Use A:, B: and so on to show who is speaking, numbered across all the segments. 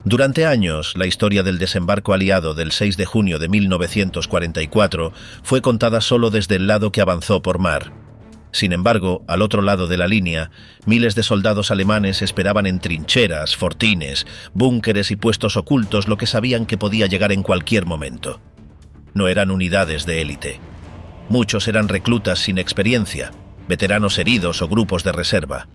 A: Durante años, la historia del desembarco aliado del 6 de junio de 1944 fue contada solo desde el lado que avanzó por mar. Sin embargo, al otro lado de la línea, miles de soldados alemanes esperaban en trincheras, fortines, búnkeres y puestos ocultos lo que sabían que podía llegar en cualquier momento. No eran unidades de élite. Muchos eran reclutas sin experiencia, veteranos heridos o grupos de reserva.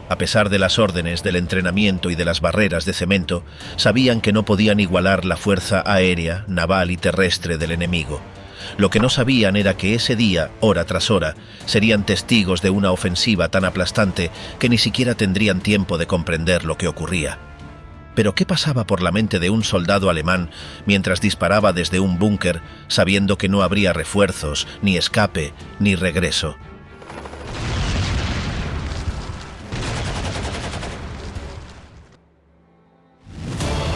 A: A pesar de las órdenes del entrenamiento y de las barreras de cemento, sabían que no podían igualar la fuerza aérea, naval y terrestre del enemigo. Lo que no sabían era que ese día, hora tras hora, serían testigos de una ofensiva tan aplastante que ni siquiera tendrían tiempo de comprender lo que ocurría. Pero ¿qué pasaba por la mente de un soldado alemán mientras disparaba desde un búnker, sabiendo que no habría refuerzos, ni escape, ni regreso?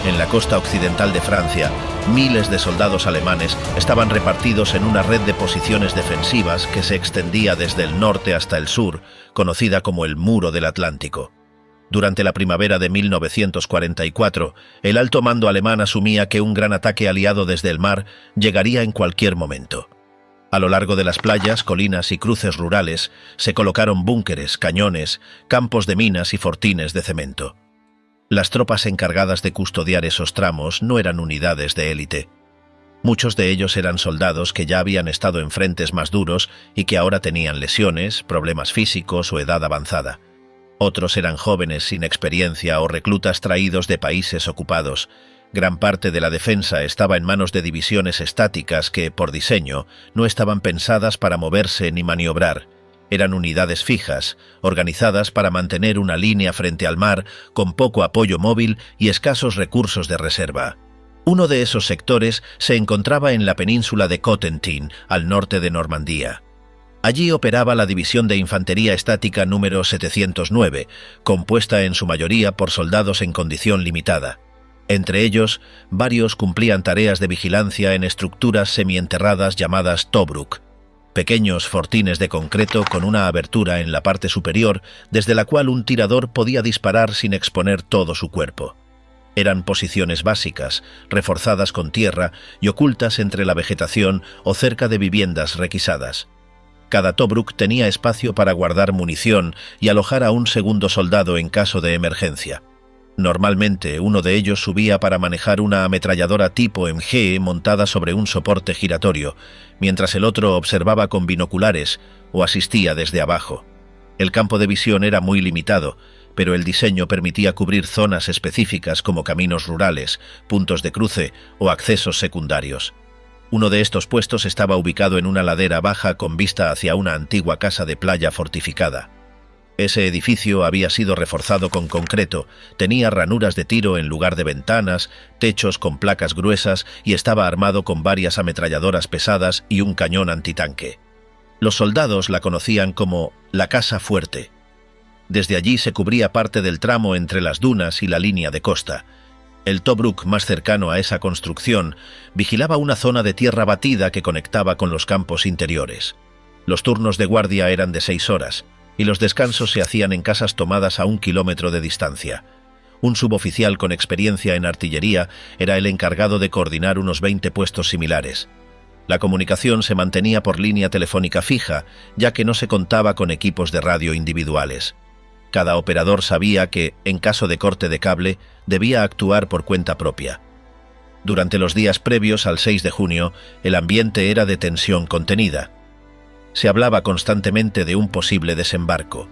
A: En la costa occidental de Francia, miles de soldados alemanes estaban repartidos en una red de posiciones defensivas que se extendía desde el norte hasta el sur, conocida como el Muro del Atlántico. Durante la primavera de 1944, el alto mando alemán asumía que un gran ataque aliado desde el mar llegaría en cualquier momento. A lo largo de las playas, colinas y cruces rurales se colocaron búnkeres, cañones, campos de minas y fortines de cemento. Las tropas encargadas de custodiar esos tramos no eran unidades de élite. Muchos de ellos eran soldados que ya habían estado en frentes más duros y que ahora tenían lesiones, problemas físicos o edad avanzada. Otros eran jóvenes sin experiencia o reclutas traídos de países ocupados. Gran parte de la defensa estaba en manos de divisiones estáticas que, por diseño, no estaban pensadas para moverse ni maniobrar. Eran unidades fijas, organizadas para mantener una línea frente al mar con poco apoyo móvil y escasos recursos de reserva. Uno de esos sectores se encontraba en la península de Cotentin, al norte de Normandía. Allí operaba la División de Infantería Estática número 709, compuesta en su mayoría por soldados en condición limitada. Entre ellos, varios cumplían tareas de vigilancia en estructuras semienterradas llamadas Tobruk, pequeños fortines de concreto con una abertura en la parte superior desde la cual un tirador podía disparar sin exponer todo su cuerpo. Eran posiciones básicas, reforzadas con tierra y ocultas entre la vegetación o cerca de viviendas requisadas. Cada Tobruk tenía espacio para guardar munición y alojar a un segundo soldado en caso de emergencia. Normalmente, uno de ellos subía para manejar una ametralladora tipo MG montada sobre un soporte giratorio, mientras el otro observaba con binoculares o asistía desde abajo. El campo de visión era muy limitado, pero el diseño permitía cubrir zonas específicas como caminos rurales, puntos de cruce o accesos secundarios. Uno de estos puestos estaba ubicado en una ladera baja con vista hacia una antigua casa de playa fortificada. Ese edificio había sido reforzado con concreto, tenía ranuras de tiro en lugar de ventanas, techos con placas gruesas y estaba armado con varias ametralladoras pesadas y un cañón antitanque. Los soldados la conocían como la Casa Fuerte. Desde allí se cubría parte del tramo entre las dunas y la línea de costa. El Tobruk más cercano a esa construcción vigilaba una zona de tierra batida que conectaba con los campos interiores. Los turnos de guardia eran de 6 horas. Y los descansos se hacían en casas tomadas a 1 kilómetro de distancia. Un suboficial con experiencia en artillería era el encargado de coordinar unos 20 puestos similares. La comunicación se mantenía por línea telefónica fija, ya que no se contaba con equipos de radio individuales. Cada operador sabía que, en caso de corte de cable, debía actuar por cuenta propia. Durante los días previos al 6 de junio, el ambiente era de tensión contenida. Se hablaba constantemente de un posible desembarco.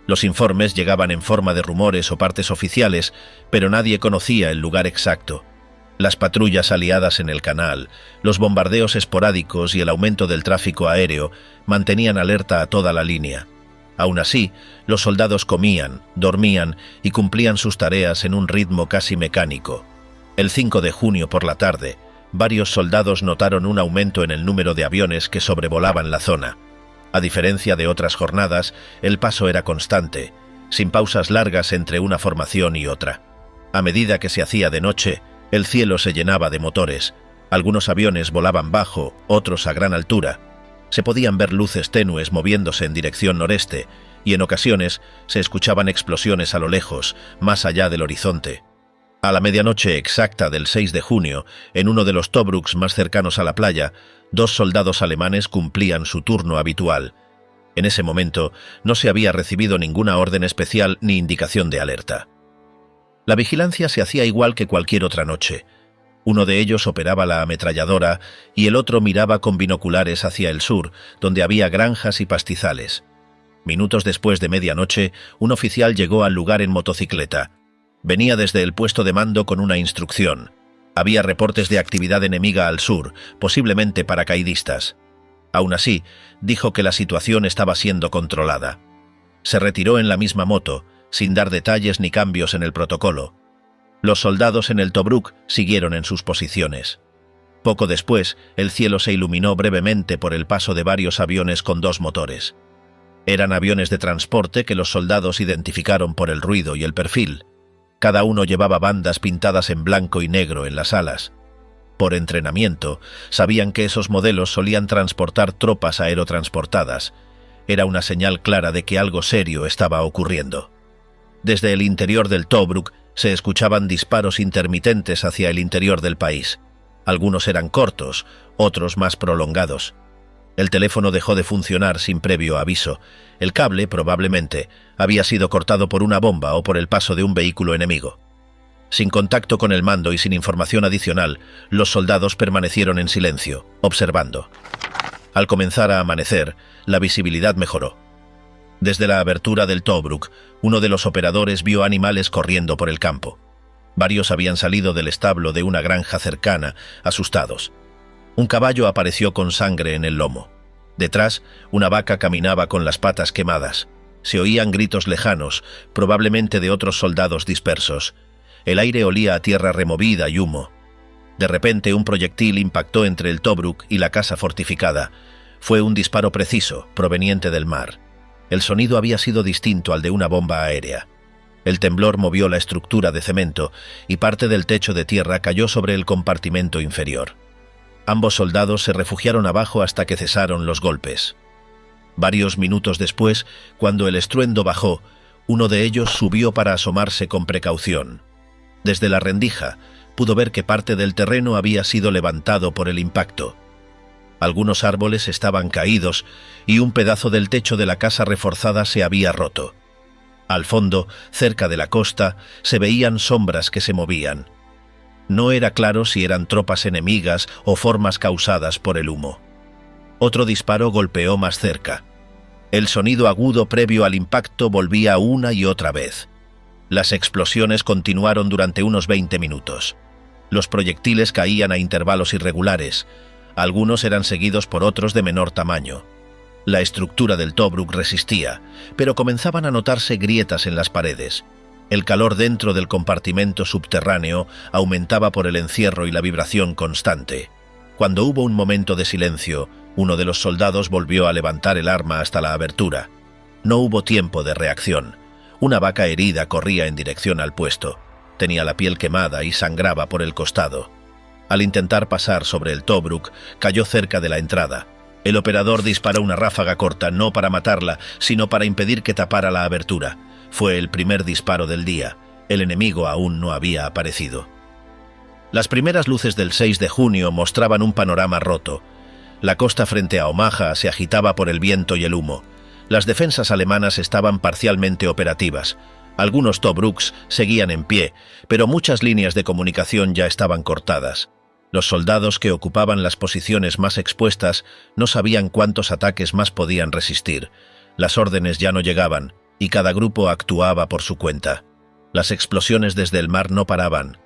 A: Los informes llegaban en forma de rumores o partes oficiales, pero nadie conocía el lugar exacto. Las patrullas aliadas en el canal, los bombardeos esporádicos y el aumento del tráfico aéreo mantenían alerta a toda la línea. Aún así, los soldados comían, dormían y cumplían sus tareas en un ritmo casi mecánico. El 5 de junio por la tarde, varios soldados notaron un aumento en el número de aviones que sobrevolaban la zona. A diferencia de otras jornadas, el paso era constante, sin pausas largas entre una formación y otra. A medida que se hacía de noche, el cielo se llenaba de motores. Algunos aviones volaban bajo, otros a gran altura. Se podían ver luces tenues moviéndose en dirección noreste, y en ocasiones se escuchaban explosiones a lo lejos, más allá del horizonte. A la medianoche exacta del 6 de junio, en uno de los Tobruks más cercanos a la playa, 2 soldados alemanes cumplían su turno habitual. En ese momento no se había recibido ninguna orden especial ni indicación de alerta. La vigilancia se hacía igual que cualquier otra noche. Uno de ellos operaba la ametralladora y el otro miraba con binoculares hacia el sur, donde había granjas y pastizales. Minutos después de medianoche, un oficial llegó al lugar en motocicleta. Venía desde el puesto de mando con una instrucción. Había reportes de actividad enemiga al sur, posiblemente paracaidistas. Aún así, dijo que la situación estaba siendo controlada. Se retiró en la misma moto, sin dar detalles ni cambios en el protocolo. Los soldados en el Tobruk siguieron en sus posiciones. Poco después, el cielo se iluminó brevemente por el paso de varios aviones con 2 motores. Eran aviones de transporte que los soldados identificaron por el ruido y el perfil. Cada uno llevaba bandas pintadas en blanco y negro en las alas. Por entrenamiento, sabían que esos modelos solían transportar tropas aerotransportadas. Era una señal clara de que algo serio estaba ocurriendo. Desde el interior del Tobruk se escuchaban disparos intermitentes hacia el interior del país. Algunos eran cortos, otros más prolongados. El teléfono dejó de funcionar sin previo aviso. El cable, probablemente, había sido cortado por una bomba o por el paso de un vehículo enemigo. Sin contacto con el mando y sin información adicional, los soldados permanecieron en silencio, observando. Al comenzar a amanecer, la visibilidad mejoró. Desde la abertura del Tobruk, uno de los operadores vio animales corriendo por el campo. Varios habían salido del establo de una granja cercana, asustados. Un caballo apareció con sangre en el lomo. Detrás, una vaca caminaba con las patas quemadas. Se oían gritos lejanos, probablemente de otros soldados dispersos. El aire olía a tierra removida y humo. De repente, un proyectil impactó entre el Tobruk y la casa fortificada. Fue un disparo preciso, proveniente del mar. El sonido había sido distinto al de una bomba aérea. El temblor movió la estructura de cemento y parte del techo de tierra cayó sobre el compartimento inferior. Ambos soldados se refugiaron abajo hasta que cesaron los golpes. Varios minutos después, cuando el estruendo bajó, uno de ellos subió para asomarse con precaución. Desde la rendija, pudo ver que parte del terreno había sido levantado por el impacto. Algunos árboles estaban caídos y un pedazo del techo de la casa reforzada se había roto. Al fondo, cerca de la costa, se veían sombras que se movían. No era claro si eran tropas enemigas o formas causadas por el humo. Otro disparo golpeó más cerca. El sonido agudo previo al impacto volvía una y otra vez. Las explosiones continuaron durante unos 20 minutos. Los proyectiles caían a intervalos irregulares. Algunos eran seguidos por otros de menor tamaño. La estructura del Tobruk resistía, pero comenzaban a notarse grietas en las paredes. El calor dentro del compartimento subterráneo aumentaba por el encierro y la vibración constante. Cuando hubo un momento de silencio, uno de los soldados volvió a levantar el arma hasta la abertura. No hubo tiempo de reacción. Una vaca herida corría en dirección al puesto. Tenía la piel quemada y sangraba por el costado. Al intentar pasar sobre el Tobruk, cayó cerca de la entrada. El operador disparó una ráfaga corta, no para matarla, sino para impedir que tapara la abertura. Fue el primer disparo del día. El enemigo aún no había aparecido. Las primeras luces del 6 de junio mostraban un panorama roto. La costa frente a Omaha se agitaba por el viento y el humo. Las defensas alemanas estaban parcialmente operativas. Algunos Tobruks seguían en pie, pero muchas líneas de comunicación ya estaban cortadas. Los soldados que ocupaban las posiciones más expuestas no sabían cuántos ataques más podían resistir. Las órdenes ya no llegaban, y cada grupo actuaba por su cuenta. Las explosiones desde el mar no paraban.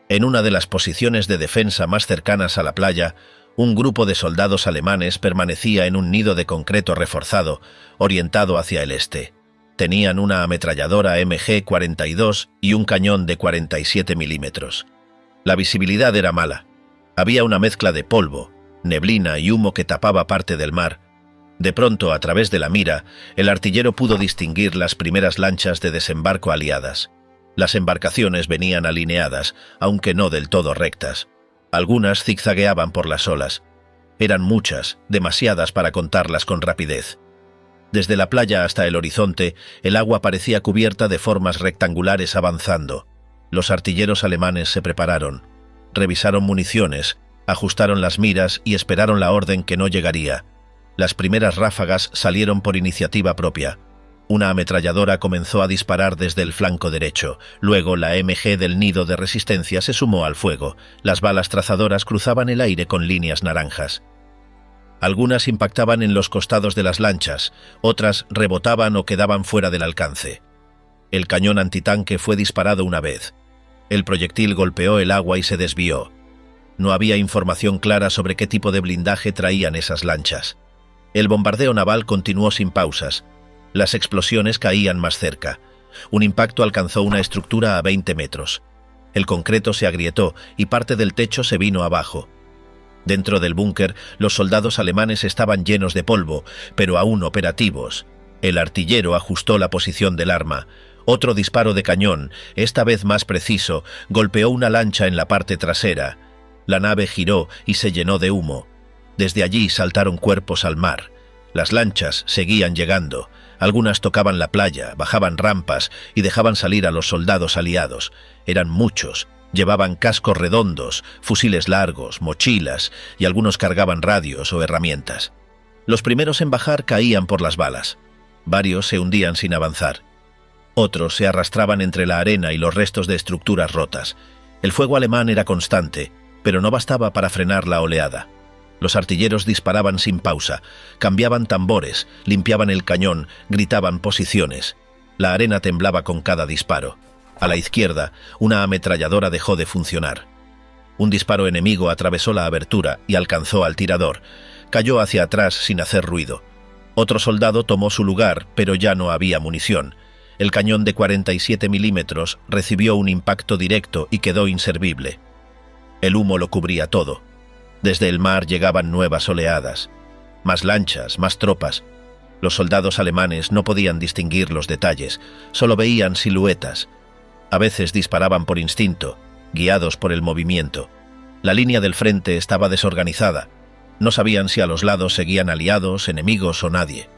A: En una de las posiciones de defensa más cercanas a la playa, un grupo de soldados alemanes permanecía en un nido de concreto reforzado, orientado hacia el este. Tenían una ametralladora MG-42 y un cañón de 47 milímetros. La visibilidad era mala. Había una mezcla de polvo, neblina y humo que tapaba parte del mar. De pronto, a través de la mira, el artillero pudo distinguir las primeras lanchas de desembarco aliadas. Las embarcaciones venían alineadas, aunque no del todo rectas. Algunas zigzagueaban por las olas. Eran muchas, demasiadas para contarlas con rapidez. Desde la playa hasta el horizonte, el agua parecía cubierta de formas rectangulares avanzando. Los artilleros alemanes se prepararon, revisaron municiones, ajustaron las miras y esperaron la orden que no llegaría. Las primeras ráfagas salieron por iniciativa propia. Una ametralladora comenzó a disparar desde el flanco derecho. Luego la MG del nido de resistencia se sumó al fuego. Las balas trazadoras cruzaban el aire con líneas naranjas. Algunas impactaban en los costados de las lanchas, otras rebotaban o quedaban fuera del alcance. El cañón antitanque fue disparado una vez. El proyectil golpeó el agua y se desvió. No había información clara sobre qué tipo de blindaje traían esas lanchas. El bombardeo naval continuó sin pausas. Las explosiones caían más cerca. Un impacto alcanzó una estructura a 20 metros. El concreto se agrietó y parte del techo se vino abajo. Dentro del búnker, los soldados alemanes estaban llenos de polvo, pero aún operativos. El artillero ajustó la posición del arma. Otro disparo de cañón, esta vez más preciso, golpeó una lancha en la parte trasera. La nave giró y se llenó de humo. Desde allí saltaron cuerpos al mar. Las lanchas seguían llegando. Algunas tocaban la playa, bajaban rampas y dejaban salir a los soldados aliados. Eran muchos. Llevaban cascos redondos, fusiles largos, mochilas y algunos cargaban radios o herramientas. Los primeros en bajar caían por las balas. Varios se hundían sin avanzar. Otros se arrastraban entre la arena y los restos de estructuras rotas. El fuego alemán era constante, pero no bastaba para frenar la oleada. Los artilleros disparaban sin pausa, cambiaban tambores, limpiaban el cañón, gritaban posiciones. La arena temblaba con cada disparo. A la izquierda, una ametralladora dejó de funcionar. Un disparo enemigo atravesó la abertura y alcanzó al tirador. Cayó hacia atrás sin hacer ruido. Otro soldado tomó su lugar, pero ya no había munición. El cañón de 47 milímetros recibió un impacto directo y quedó inservible. El humo lo cubría todo. Desde el mar llegaban nuevas oleadas. Más lanchas, más tropas. Los soldados alemanes no podían distinguir los detalles, solo veían siluetas. A veces disparaban por instinto, guiados por el movimiento. La línea del frente estaba desorganizada. No sabían si a los lados seguían aliados, enemigos o nadie.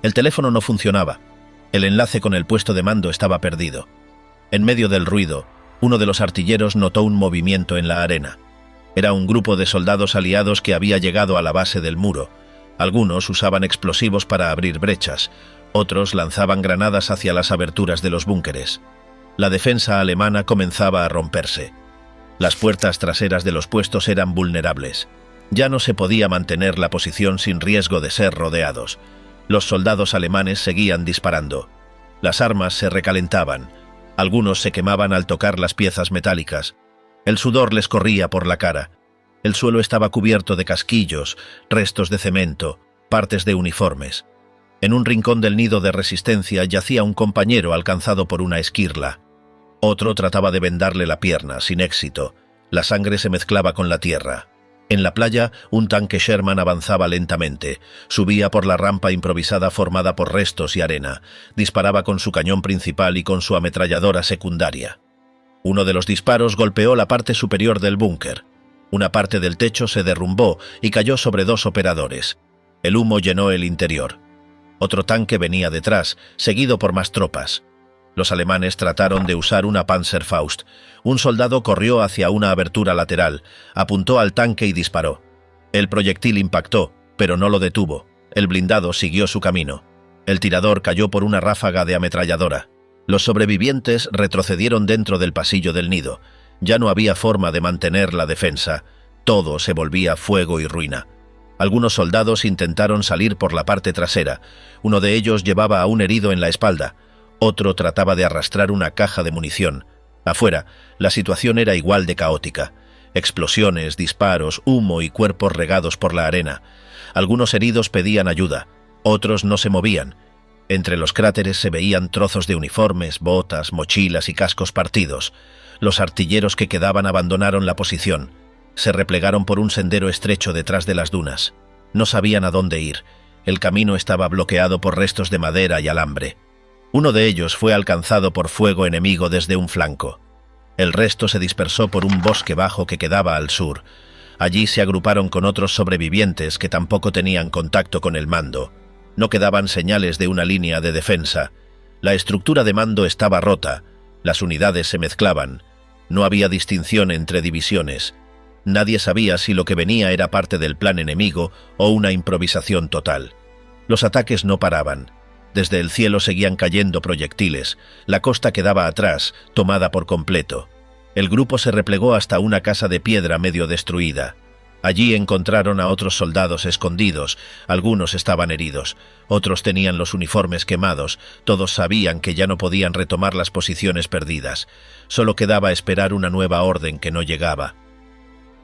A: El teléfono no funcionaba. El enlace con el puesto de mando estaba perdido. En medio del ruido, uno de los artilleros notó un movimiento en la arena. Era un grupo de soldados aliados que había llegado a la base del muro. Algunos usaban explosivos para abrir brechas, otros lanzaban granadas hacia las aberturas de los búnkeres. La defensa alemana comenzaba a romperse. Las puertas traseras de los puestos eran vulnerables. Ya no se podía mantener la posición sin riesgo de ser rodeados. Los soldados alemanes seguían disparando. Las armas se recalentaban. Algunos se quemaban al tocar las piezas metálicas. El sudor les corría por la cara. El suelo estaba cubierto de casquillos, restos de cemento, partes de uniformes. En un rincón del nido de resistencia yacía un compañero alcanzado por una esquirla. Otro trataba de vendarle la pierna, sin éxito. La sangre se mezclaba con la tierra. En la playa, un tanque Sherman avanzaba lentamente. Subía por la rampa improvisada formada por restos y arena. Disparaba con su cañón principal y con su ametralladora secundaria. Uno de los disparos golpeó la parte superior del búnker. Una parte del techo se derrumbó y cayó sobre dos operadores. El humo llenó el interior. Otro tanque venía detrás, seguido por más tropas. Los alemanes trataron de usar una Panzerfaust. Un soldado corrió hacia una abertura lateral, apuntó al tanque y disparó. El proyectil impactó, pero no lo detuvo. El blindado siguió su camino. El tirador cayó por una ráfaga de ametralladora. Los sobrevivientes retrocedieron dentro del pasillo del nido. Ya no había forma de mantener la defensa. Todo se volvía fuego y ruina. Algunos soldados intentaron salir por la parte trasera. Uno de ellos llevaba a un herido en la espalda. Otro trataba de arrastrar una caja de munición. Afuera, la situación era igual de caótica. Explosiones, disparos, humo y cuerpos regados por la arena. Algunos heridos pedían ayuda, otros no se movían. Entre los cráteres se veían trozos de uniformes, botas, mochilas y cascos partidos. Los artilleros que quedaban abandonaron la posición. Se replegaron por un sendero estrecho detrás de las dunas. No sabían a dónde ir. El camino estaba bloqueado por restos de madera y alambre. Uno de ellos fue alcanzado por fuego enemigo desde un flanco. El resto se dispersó por un bosque bajo que quedaba al sur. Allí se agruparon con otros sobrevivientes que tampoco tenían contacto con el mando. No quedaban señales de una línea de defensa. La estructura de mando estaba rota. Las unidades se mezclaban. No había distinción entre divisiones. Nadie sabía si lo que venía era parte del plan enemigo o una improvisación total. Los ataques no paraban. Desde el cielo seguían cayendo proyectiles. La costa quedaba atrás, tomada por completo. El grupo se replegó hasta una casa de piedra medio destruida. Allí encontraron a otros soldados escondidos. Algunos estaban heridos, otros tenían los uniformes quemados. Todos sabían que ya no podían retomar las posiciones perdidas. Solo quedaba esperar una nueva orden que no llegaba.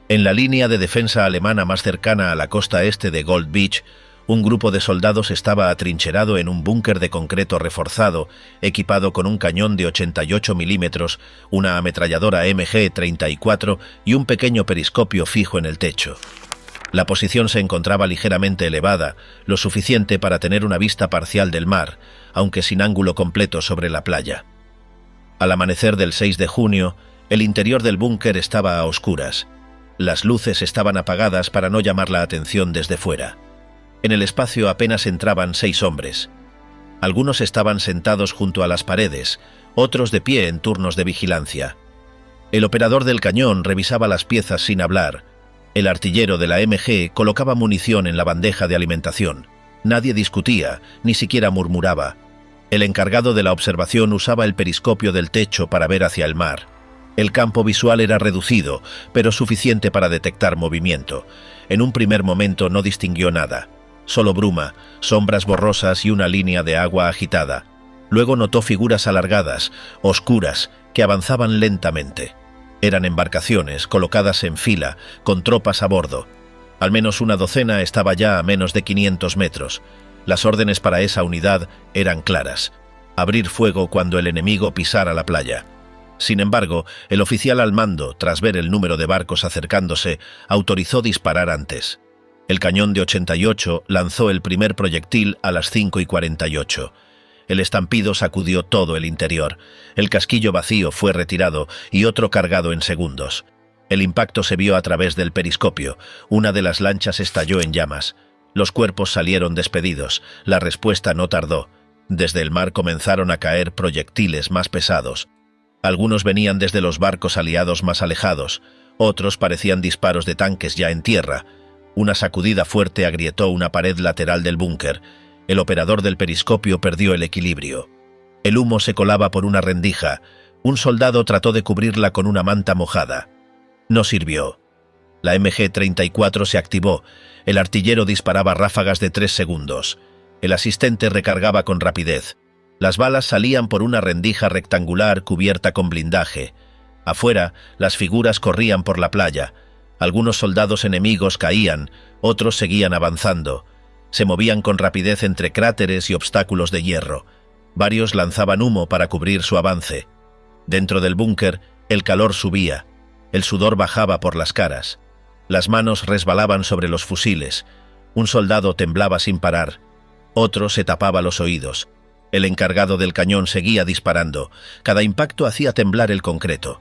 A: En la línea de defensa alemana más cercana a la costa este de Gold Beach, un grupo de soldados estaba atrincherado en un búnker de concreto reforzado, equipado con un cañón de 88 milímetros, una ametralladora MG-34 y un pequeño periscopio fijo en el techo. La posición se encontraba ligeramente elevada, lo suficiente para tener una vista parcial del mar, aunque sin ángulo completo sobre la playa. Al amanecer del 6 de junio, el interior del búnker estaba a oscuras. Las luces estaban apagadas para no llamar la atención desde fuera. En el espacio apenas entraban 6 hombres. Algunos estaban sentados junto a las paredes, otros de pie en turnos de vigilancia. El operador del cañón revisaba las piezas sin hablar. El artillero de la MG colocaba munición en la bandeja de alimentación. Nadie discutía, ni siquiera murmuraba. El encargado de la observación usaba el periscopio del techo para ver hacia el mar. El campo visual era reducido, pero suficiente para detectar movimiento. En un primer momento no distinguió nada. Solo bruma, sombras borrosas y una línea de agua agitada. Luego notó figuras alargadas, oscuras, que avanzaban lentamente. Eran embarcaciones colocadas en fila, con tropas a bordo. Al menos una docena estaba ya a menos de 500 metros. Las órdenes para esa unidad eran claras: abrir fuego cuando el enemigo pisara la playa. Sin embargo, el oficial al mando, tras ver el número de barcos acercándose, autorizó disparar antes. El cañón de 88 lanzó el primer proyectil a las 5:48. El estampido sacudió todo el interior. El casquillo vacío fue retirado y otro cargado en segundos. El impacto se vio a través del periscopio. Una de las lanchas estalló en llamas. Los cuerpos salieron despedidos. La respuesta no tardó. Desde el mar comenzaron a caer proyectiles más pesados. Algunos venían desde los barcos aliados más alejados. Otros parecían disparos de tanques ya en tierra. Una sacudida fuerte agrietó una pared lateral del búnker. El operador del periscopio perdió el equilibrio. El humo se colaba por una rendija. Un soldado trató de cubrirla con una manta mojada. No sirvió. La MG-34 se activó. El artillero disparaba ráfagas de 3 segundos. El asistente recargaba con rapidez. Las balas salían por una rendija rectangular cubierta con blindaje. Afuera, las figuras corrían por la playa. Algunos soldados enemigos caían, otros seguían avanzando. Se movían con rapidez entre cráteres y obstáculos de hierro. Varios lanzaban humo para cubrir su avance. Dentro del búnker, el calor subía. El sudor bajaba por las caras. Las manos resbalaban sobre los fusiles. Un soldado temblaba sin parar. Otro se tapaba los oídos. El encargado del cañón seguía disparando. Cada impacto hacía temblar el concreto.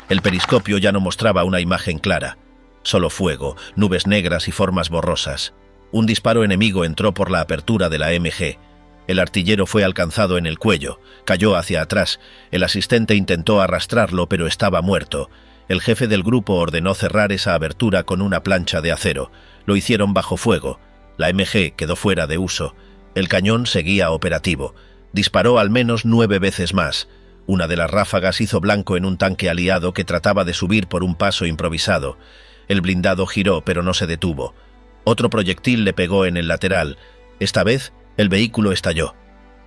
A: El periscopio ya no mostraba una imagen clara. Solo fuego, nubes negras y formas borrosas. Un disparo enemigo entró por la apertura de la MG. El artillero fue alcanzado en el cuello, cayó hacia atrás. El asistente intentó arrastrarlo, pero estaba muerto. El jefe del grupo ordenó cerrar esa abertura con una plancha de acero. Lo hicieron bajo fuego. La MG quedó fuera de uso. El cañón seguía operativo. Disparó al menos 9 veces más. Una de las ráfagas hizo blanco en un tanque aliado que trataba de subir por un paso improvisado. El blindado giró, pero no se detuvo. Otro proyectil le pegó en el lateral. Esta vez, el vehículo estalló.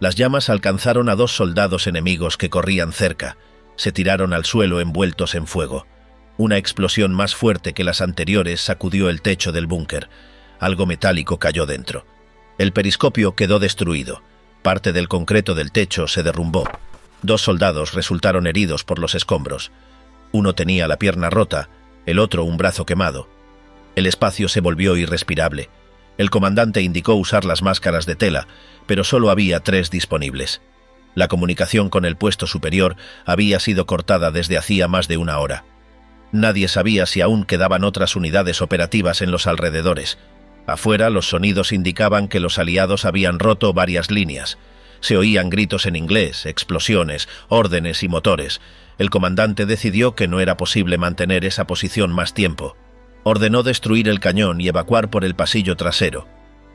A: Las llamas alcanzaron a 2 soldados enemigos que corrían cerca. Se tiraron al suelo envueltos en fuego. Una explosión más fuerte que las anteriores sacudió el techo del búnker. Algo metálico cayó dentro. El periscopio quedó destruido. Parte del concreto del techo se derrumbó. 2 soldados resultaron heridos por los escombros. Uno tenía la pierna rota, el otro un brazo quemado. El espacio se volvió irrespirable. El comandante indicó usar las máscaras de tela, pero solo había 3 disponibles. La comunicación con el puesto superior había sido cortada desde hacía más de 1 hora. Nadie sabía si aún quedaban otras unidades operativas en los alrededores. Afuera, los sonidos indicaban que los aliados habían roto varias líneas. Se oían gritos en inglés, explosiones, órdenes y motores. El comandante decidió que no era posible mantener esa posición más tiempo. Ordenó destruir el cañón y evacuar por el pasillo trasero.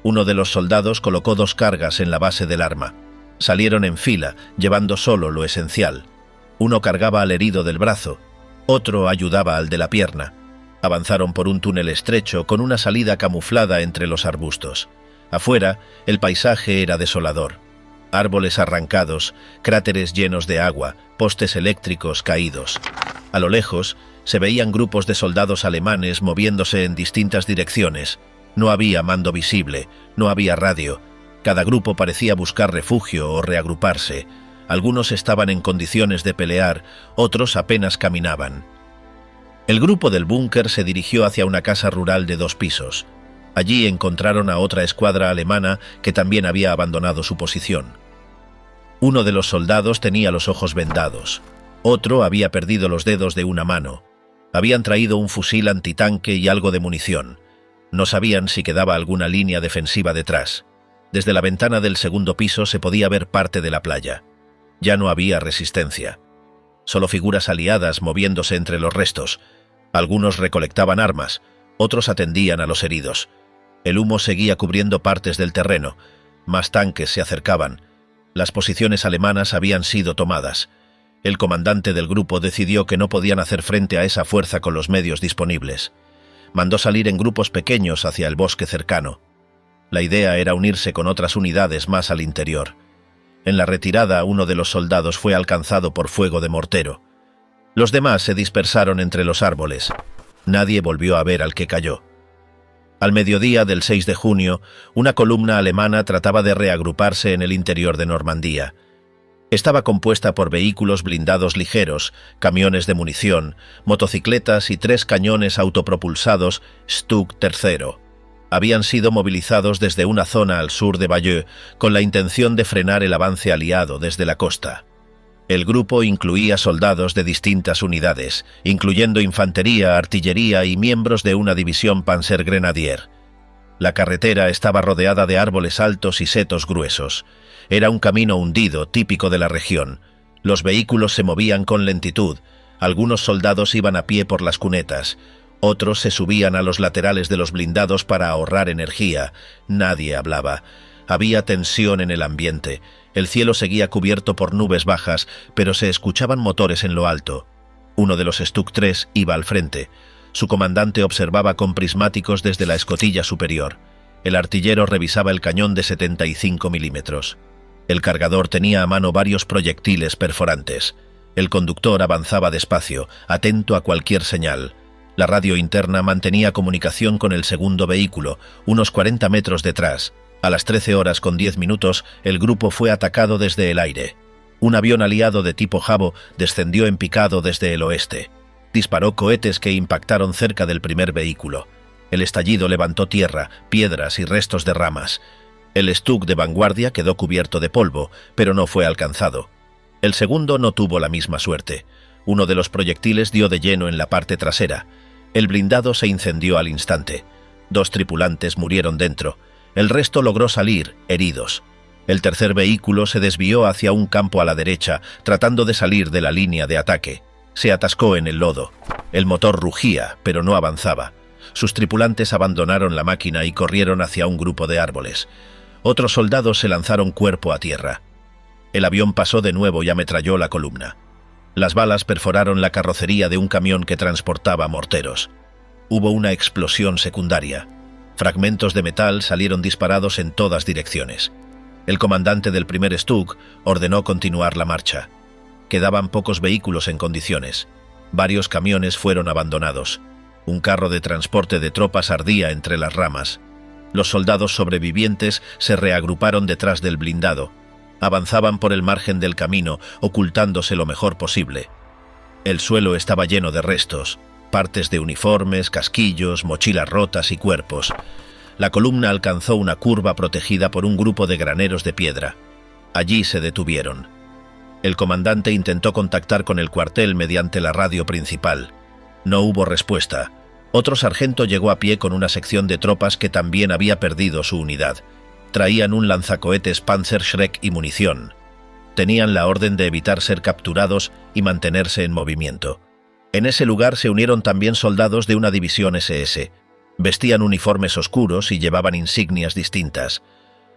A: Uno de los soldados colocó 2 cargas en la base del arma. Salieron en fila, llevando solo lo esencial. Uno cargaba al herido del brazo, otro ayudaba al de la pierna. Avanzaron por un túnel estrecho con una salida camuflada entre los arbustos. Afuera, el paisaje era desolador. Árboles arrancados, cráteres llenos de agua, postes eléctricos caídos. A lo lejos, se veían grupos de soldados alemanes moviéndose en distintas direcciones. No había mando visible, no había radio. Cada grupo parecía buscar refugio o reagruparse. Algunos estaban en condiciones de pelear, otros apenas caminaban. El grupo del búnker se dirigió hacia una casa rural de 2 pisos. Allí encontraron a otra escuadra alemana que también había abandonado su posición. Uno de los soldados tenía los ojos vendados. Otro había perdido los dedos de una mano. Habían traído un fusil antitanque y algo de munición. No sabían si quedaba alguna línea defensiva detrás. Desde la ventana del segundo piso se podía ver parte de la playa. Ya no había resistencia. Solo figuras aliadas moviéndose entre los restos. Algunos recolectaban armas, otros atendían a los heridos. El humo seguía cubriendo partes del terreno. Más tanques se acercaban. Las posiciones alemanas habían sido tomadas. El comandante del grupo decidió que no podían hacer frente a esa fuerza con los medios disponibles. Mandó salir en grupos pequeños hacia el bosque cercano. La idea era unirse con otras unidades más al interior. En la retirada, uno de los soldados fue alcanzado por fuego de mortero. Los demás se dispersaron entre los árboles. Nadie volvió a ver al que cayó. Al mediodía del 6 de junio, una columna alemana trataba de reagruparse en el interior de Normandía. Estaba compuesta por vehículos blindados ligeros, camiones de munición, motocicletas y 3 cañones autopropulsados Stug III. Habían sido movilizados desde una zona al sur de Bayeux con la intención de frenar el avance aliado desde la costa. El grupo incluía soldados de distintas unidades, incluyendo infantería, artillería y miembros de una división Panzergrenadier. La carretera estaba rodeada de árboles altos y setos gruesos. Era un camino hundido, típico de la región. Los vehículos se movían con lentitud. Algunos soldados iban a pie por las cunetas. Otros se subían a los laterales de los blindados para ahorrar energía. Nadie hablaba. Había tensión en el ambiente. El cielo seguía cubierto por nubes bajas, pero se escuchaban motores en lo alto. Uno de los Stug 3 iba al frente. Su comandante observaba con prismáticos desde la escotilla superior. El artillero revisaba el cañón de 75 milímetros. El cargador tenía a mano varios proyectiles perforantes. El conductor avanzaba despacio, atento a cualquier señal. La radio interna mantenía comunicación con el segundo vehículo, unos 40 metros detrás. A las 13:10, el grupo fue atacado desde el aire. Un avión aliado de tipo Jabo descendió en picado desde el oeste. Disparó cohetes que impactaron cerca del primer vehículo. El estallido levantó tierra, piedras y restos de ramas. El Stug de vanguardia quedó cubierto de polvo, pero no fue alcanzado. El segundo no tuvo la misma suerte. Uno de los proyectiles dio de lleno en la parte trasera. El blindado se incendió al instante. 2 tripulantes murieron dentro. El resto logró salir, heridos. El tercer vehículo se desvió hacia un campo a la derecha, tratando de salir de la línea de ataque. Se atascó en el lodo. El motor rugía, pero no avanzaba. Sus tripulantes abandonaron la máquina y corrieron hacia un grupo de árboles. Otros soldados se lanzaron cuerpo a tierra. El avión pasó de nuevo y ametralló la columna. Las balas perforaron la carrocería de un camión que transportaba morteros. Hubo una explosión secundaria. Fragmentos de metal salieron disparados en todas direcciones. El comandante del primer Stug ordenó continuar la marcha. Quedaban pocos vehículos en condiciones. Varios camiones fueron abandonados. Un carro de transporte de tropas ardía entre las ramas. Los soldados sobrevivientes se reagruparon detrás del blindado. Avanzaban por el margen del camino, ocultándose lo mejor posible. El suelo estaba lleno de restos, partes de uniformes, casquillos, mochilas rotas y cuerpos. La columna alcanzó una curva protegida por un grupo de graneros de piedra. Allí se detuvieron. El comandante intentó contactar con el cuartel mediante la radio principal. No hubo respuesta. Otro sargento llegó a pie con una sección de tropas que también había perdido su unidad. Traían un lanzacohetes Panzerschreck y munición. Tenían la orden de evitar ser capturados y mantenerse en movimiento. En ese lugar se unieron también soldados de una división SS. Vestían uniformes oscuros y llevaban insignias distintas.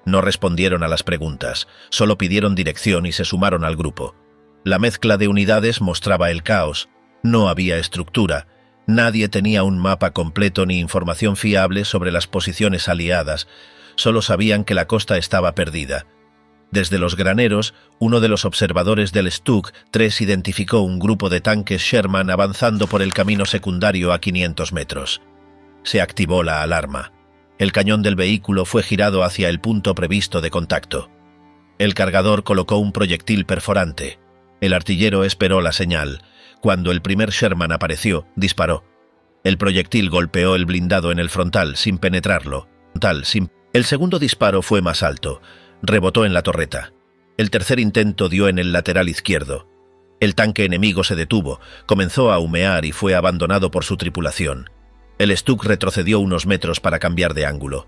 A: No respondieron a las preguntas, solo pidieron dirección y se sumaron al grupo. La mezcla de unidades mostraba el caos. No había estructura. Nadie tenía un mapa completo ni información fiable sobre las posiciones aliadas. Solo sabían que la costa estaba perdida. Desde los graneros, uno de los observadores del Stug 3 identificó un grupo de tanques Sherman avanzando por el camino secundario a 500 metros. Se activó la alarma. El cañón del vehículo fue girado hacia el punto previsto de contacto. El cargador colocó un proyectil perforante. El artillero esperó la señal. Cuando el primer Sherman apareció, disparó. El proyectil golpeó el blindado en el frontal sin penetrarlo. El segundo disparo fue más alto. Rebotó en la torreta. El tercer intento dio en el lateral izquierdo. El tanque enemigo se detuvo, comenzó a humear y fue abandonado por su tripulación. El Stug retrocedió unos metros para cambiar de ángulo.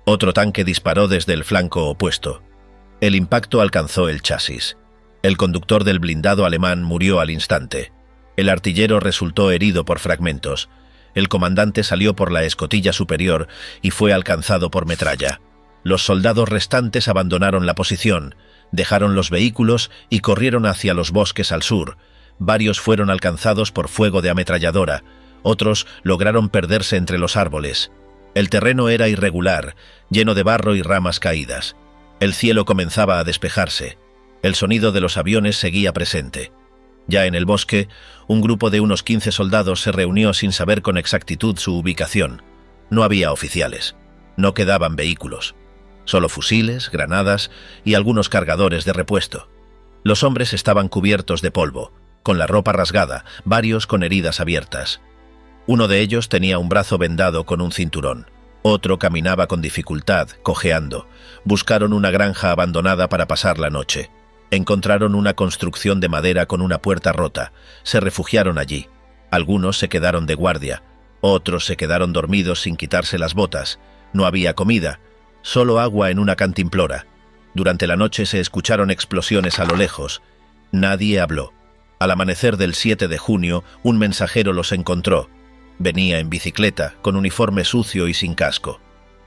A: Otro tanque disparó desde el flanco opuesto. El impacto alcanzó el chasis. El conductor del blindado alemán murió al instante. El artillero resultó herido por fragmentos. El comandante salió por la escotilla superior y fue alcanzado por metralla. Los soldados restantes abandonaron la posición, dejaron los vehículos y corrieron hacia los bosques al sur. Varios fueron alcanzados por fuego de ametralladora, otros lograron perderse entre los árboles. El terreno era irregular, lleno de barro y ramas caídas. El cielo comenzaba a despejarse. El sonido de los aviones seguía presente. Ya en el bosque, un grupo de unos 15 soldados se reunió sin saber con exactitud su ubicación. No había oficiales. No quedaban vehículos. Solo fusiles, granadas y algunos cargadores de repuesto. Los hombres estaban cubiertos de polvo, con la ropa rasgada, varios con heridas abiertas. Uno de ellos tenía un brazo vendado con un cinturón. Otro caminaba con dificultad, cojeando. Buscaron una granja abandonada para pasar la noche. Encontraron una construcción de madera con una puerta rota. Se refugiaron allí. Algunos se quedaron de guardia. Otros se quedaron dormidos sin quitarse las botas. No había comida. Solo agua en una cantimplora. Durante la noche se escucharon explosiones a lo lejos. Nadie habló. Al amanecer del 7 de junio, un mensajero los encontró. Venía en bicicleta, con uniforme sucio y sin casco.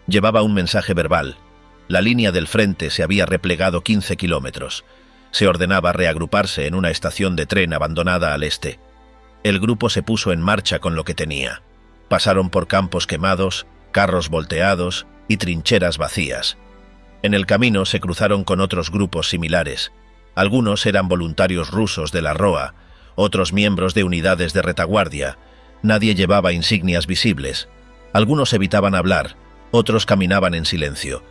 A: Llevaba un mensaje verbal. La línea del frente se había replegado 15 kilómetros. Se ordenaba reagruparse en una estación de tren abandonada al este. El grupo se puso en marcha con lo que tenía. Pasaron por campos quemados, carros volteados y trincheras vacías. En el camino se cruzaron con otros grupos similares. Algunos eran voluntarios rusos de la ROA, otros miembros de unidades de retaguardia. Nadie llevaba insignias visibles. Algunos evitaban hablar, otros caminaban en silencio.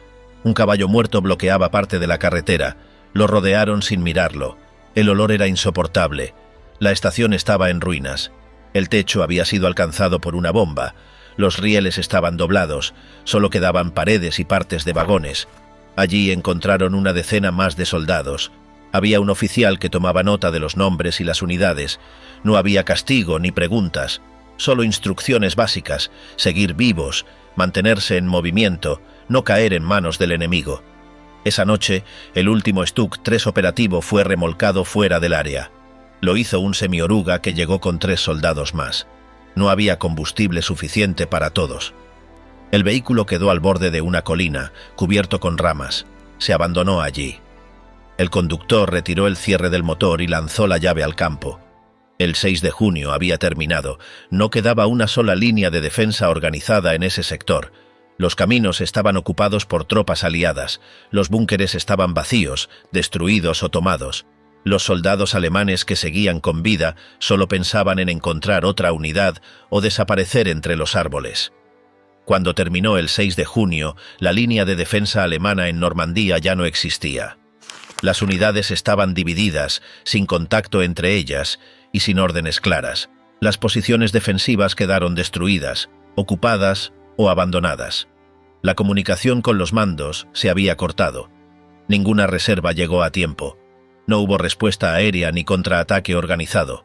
A: Un caballo muerto bloqueaba parte de la carretera. Lo rodearon sin mirarlo. El olor era insoportable. La estación estaba en ruinas. El techo había sido alcanzado por una bomba. Los rieles estaban doblados, solo quedaban paredes y partes de vagones. Allí encontraron una decena más de soldados. Había un oficial que tomaba nota de los nombres y las unidades. No había castigo ni preguntas, solo instrucciones básicas: seguir vivos, mantenerse en movimiento, no caer en manos del enemigo. Esa noche, el último Stug 3 operativo fue remolcado fuera del área. Lo hizo un semioruga que llegó con 3 soldados más. No había combustible suficiente para todos. El vehículo quedó al borde de una colina, cubierto con ramas. Se abandonó allí. El conductor retiró el cierre del motor y lanzó la llave al campo. El 6 de junio había terminado. No quedaba una sola línea de defensa organizada en ese sector. Los caminos estaban ocupados por tropas aliadas. Los búnkeres estaban vacíos, destruidos o tomados. Los soldados alemanes que seguían con vida solo pensaban en encontrar otra unidad o desaparecer entre los árboles. Cuando terminó el 6 de junio, la línea de defensa alemana en Normandía ya no existía. Las unidades estaban divididas, sin contacto entre ellas y sin órdenes claras. Las posiciones defensivas quedaron destruidas, ocupadas o abandonadas. La comunicación con los mandos se había cortado. Ninguna reserva llegó a tiempo. No hubo respuesta aérea ni contraataque organizado.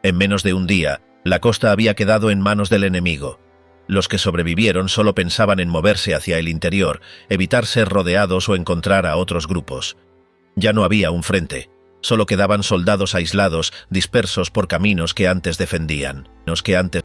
A: En menos de un día, la costa había quedado en manos del enemigo. Los que sobrevivieron solo pensaban en moverse hacia el interior, evitar ser rodeados o encontrar a otros grupos. Ya no había un frente, solo quedaban soldados aislados, dispersos por caminos que antes defendían,